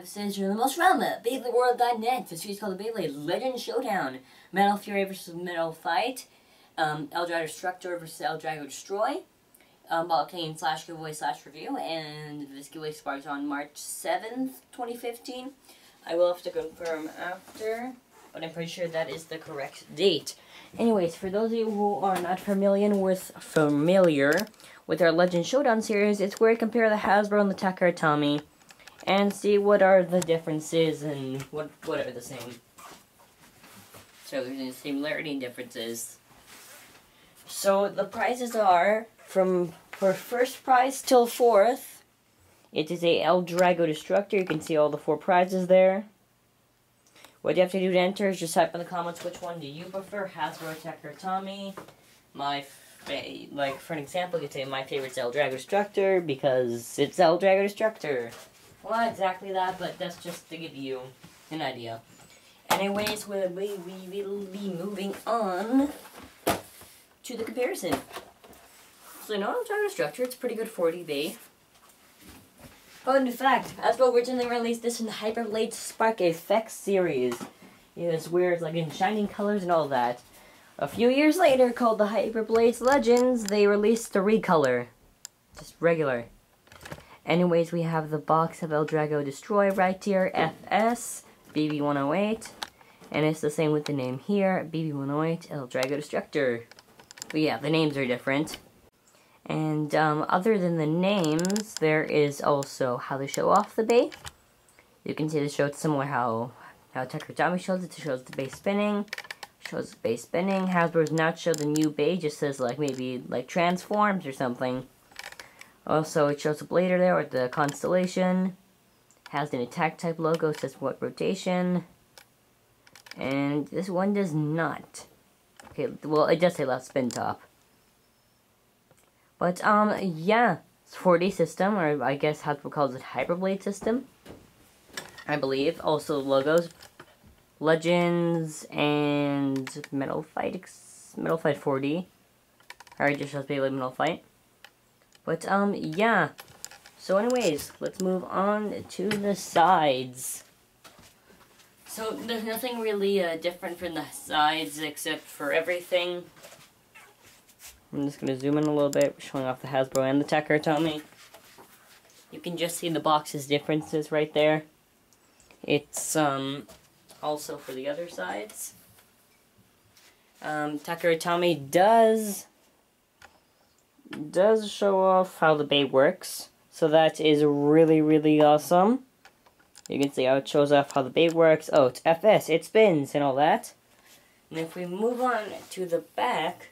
this is the most relevant BeybladeWorld.net. This series called the Beyblade Legend Showdown. Metal Fury versus Metal Fight. L-Drago Destructor versus L-Drago Destroy. Volcane / giveaway / review. And this giveaway starts on March 7th, 2015. I will have to confirm after, but I'm pretty sure that is the correct date. Anyways, for those of you who are not familiar with our Legend Showdown series, it's where I compare the Hasbro and the Akiras and see what are the differences and what are the same. So there's any similarity and differences. So the prizes are for first prize till 4th. It is a L-Drago Destructor. You can see all the 4 prizes there. What you have to do to enter is just type in the comments which one do you prefer, Hasbro, Akiras. Like for an example, you could say my favorite's L-Drago Destructor because it's L-Drago Destructor. Well, not exactly that, but that's just to give you an idea. Anyways, we will be moving on to the comparison. So, no L-Drago Destructor, it's pretty good 40 bay. Fun fact, Hasbro originally released this in the Hyperblade Spark Effects series. It was weird, like in shining colors and all that. A few years later, called the Hyperblades Legends, they released the recolor. Just regular. Anyways, we have the box of L-Drago Destroy right here, FS, BB108. And it's the same with the name here, BB108, L-Drago Destructor. But yeah, the names are different. And other than the names, there is also how they show off the bay. You can see they show it similar how Akiras shows it. It shows the bay spinning. Shows the bay spinning. Hasbro's not show the new bay, just says like maybe like transforms or something. Also, it shows the blader there with the constellation. Has an attack type logo, says what rotation. And this one does not. Okay, well it does say left spin top. But yeah, it's 4D system, or I guess Hasbro calls it Hyperblade system, I believe. Also logos, Legends, and Metal Fight 4D. Alright, just shows Beyblade Metal Fight. But yeah. So anyways, let's move on to the sides. So there's nothing really different from the sides except for everything. I'm just going to zoom in a little bit, showing off the Hasbro and the Akiras. You can just see the box's differences right there. It's also for the other sides. Akiras does show off how the bay works, so that is really, really awesome. You can see how it shows off how the bay works. Oh, it's FS, it spins and all that. And if we move on to the back,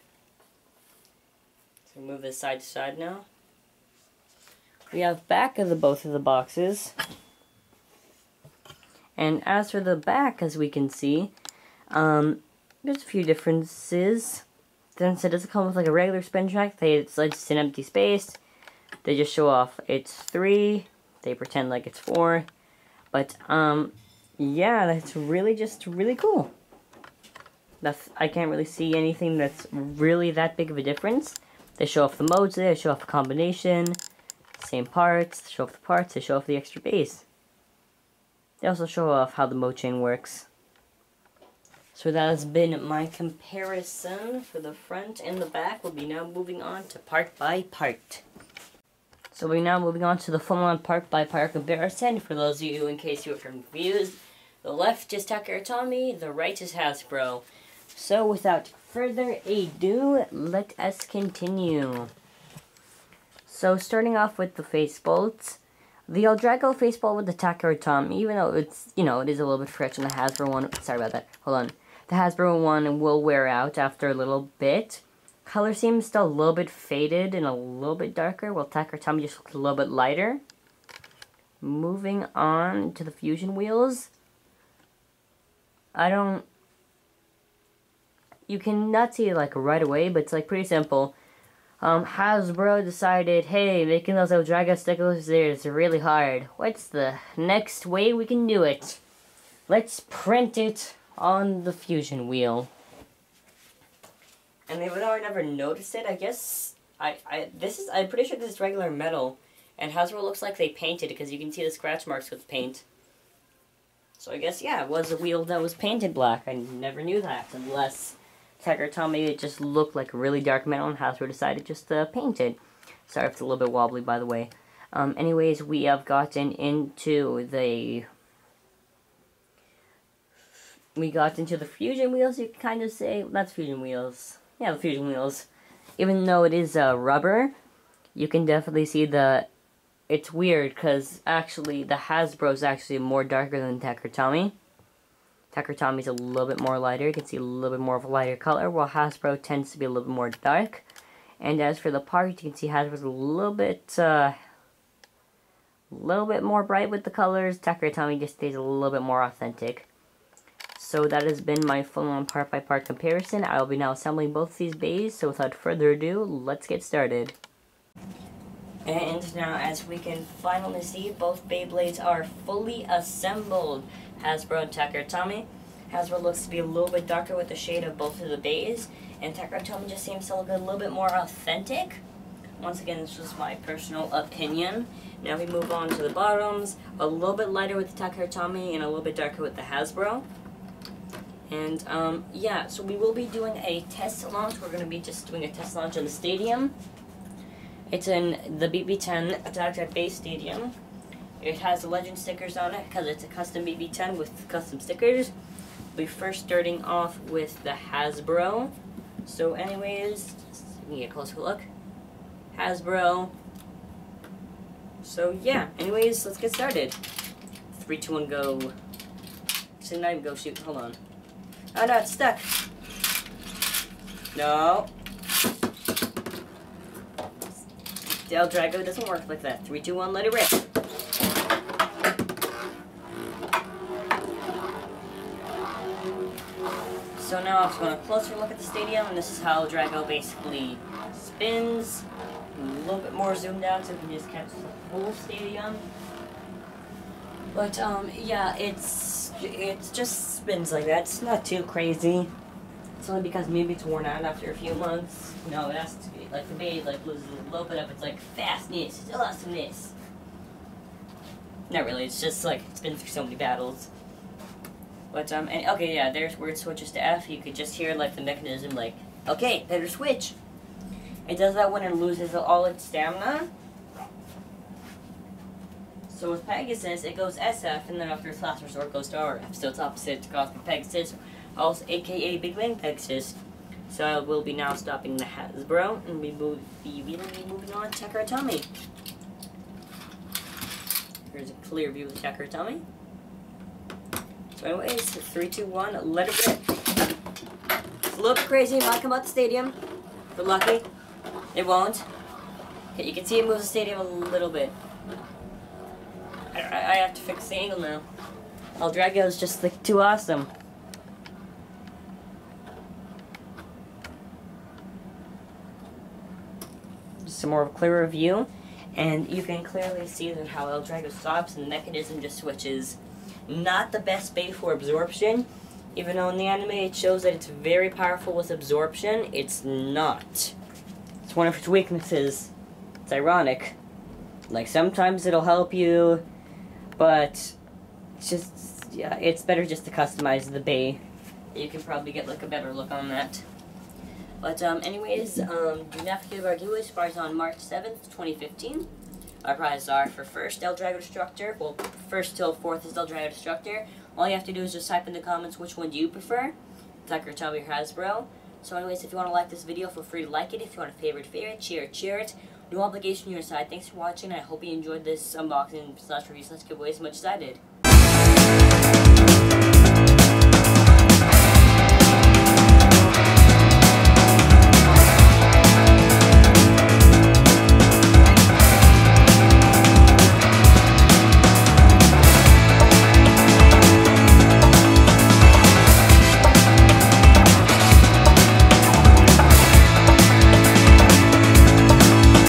move this side to side now. We have back of both of the boxes. And as for the back, as we can see, there's a few differences. Since it doesn't come with like a regular spin track, it's just an empty space. They just show off it's 3. They pretend like it's 4. But yeah, that's really cool. I can't really see anything that's really that big of a difference. They show off the modes there, they show off the combination, same parts, they show off the parts, they show off the extra base. They also show off how the mode chain works. So that has been my comparison for the front and the back. We'll be now moving on to part by part. So we're now moving on to the full-on part by part comparison. For those of you, in case you were confused, the left is Akiras, the right is Hasbro. So without further ado, let us continue. So starting off with the face bolts, the L-Drago face bolt with the Akiras, even though it's, it is a little bit fresh, and the Hasbro one, sorry about that, hold on. The Hasbro one will wear out after a little bit. Color seems still a little bit faded and a little bit darker, while Akiras just looks a little bit lighter. Moving on to the fusion wheels. You cannot see it like right away, but it's like pretty simple. Hasbro decided, hey, making those L-Drago stickers there is really hard. What's the next way we can do it? Let's print it on the fusion wheel. And they would never notice it, I guess. I'm pretty sure this is regular metal, and Hasbro looks like they painted it because you can see the scratch marks with paint. So I guess, yeah, it was a wheel that was painted black. I never knew that, unless Tiger told me it just looked like a really dark metal and Hasbro decided just to paint it. Sorry if it's a little bit wobbly, by the way. Anyways, we have gotten into the... We got into the fusion wheels, you could kind of say. That's fusion wheels. Yeah, the fusion wheels. Even though it is rubber, you can definitely see the... It's weird, because actually, the Hasbro is actually more darker than Takara. Takara is a little bit more lighter. You can see a little bit more of a lighter color, while Hasbro tends to be a little bit more dark. And as for the part, you can see Hasbro's a little bit more bright with the colors. Takara just stays a little bit more authentic. So that has been my full-on part-by-part comparison. I will be now assembling both these bays, so without further ado, let's get started. And now, as we can finally see, both Beyblades are fully assembled. Hasbro and Takara. Hasbro looks to be a little bit darker with the shade of both of the bays, and Takara just seems to look a little bit more authentic. Once again, this was my personal opinion. Now we move on to the bottoms, a little bit lighter with the Takara and a little bit darker with the Hasbro. And, yeah, so we will be doing a test launch. We're going to be just doing a test launch in the stadium. It's in the BB10 Attack at Beys Stadium. It has the legend stickers on it because it's a custom BB10 with custom stickers. We'll be first starting off with the Hasbro. So anyways, let me get a closer look. Hasbro. So yeah, anyways, let's get started. 3, 2, 1, go. Actually, not even go, shoot, hold on. Oh no, it's stuck. No. The L-Drago doesn't work like that. 3, 2, 1, let it rip. So now I'm just going to closer look at the stadium, and this is how L-Drago basically spins. A little bit more zoomed out so we can just catch the whole stadium. But yeah, it's just spins like that. It's not too crazy. It's only because maybe it's worn out after a few months. No, it has to be like the Beys loses a little bit of its fastness, still awesomeness. Not really. It's just it's been through so many battles. But and okay, yeah. There's where it switches to F. You could just hear the mechanism okay, better switch. It does that when it loses all its stamina. So with Pegasus, it goes SF, and then after its last resort, it goes to RF. So it's opposite to Cosmic Pegasus, also aka Big Bang Pegasus. So I will be now stopping the Hasbro, and we will be moving on to Takara. Here's a clear view of the Takara. So anyways, 3, 2, 1, let it rip. It's a little bit crazy, it might come out the stadium. If we're lucky. It won't. Okay, you can see it moves the stadium a little bit. I have to fix the angle now. L-Drago is just too awesome. Just some more of a clearer view, and you can clearly see that how L-Drago stops and the mechanism just switches. Not the best bay for absorption, even though in the anime it shows that it's very powerful with absorption. It's not. It's one of its weaknesses. It's ironic. Sometimes it'll help you, but it's just, yeah, it's better just to customize the bay. You can probably get a better look on that. But anyways, do not forget our giveaway starts on March 7th, 2015. Our prizes are for first L-Drago Destructor. Well, first till 4th is L-Drago Destructor. All you have to do is just type in the comments which one do you prefer. Takara or Hasbro. So anyways, if you want to like this video, feel free to like it. If you want a favorite, cheer it. No obligation on your side. Thanks for watching. I hope you enjoyed this unboxing / review / giveaway as much as I did.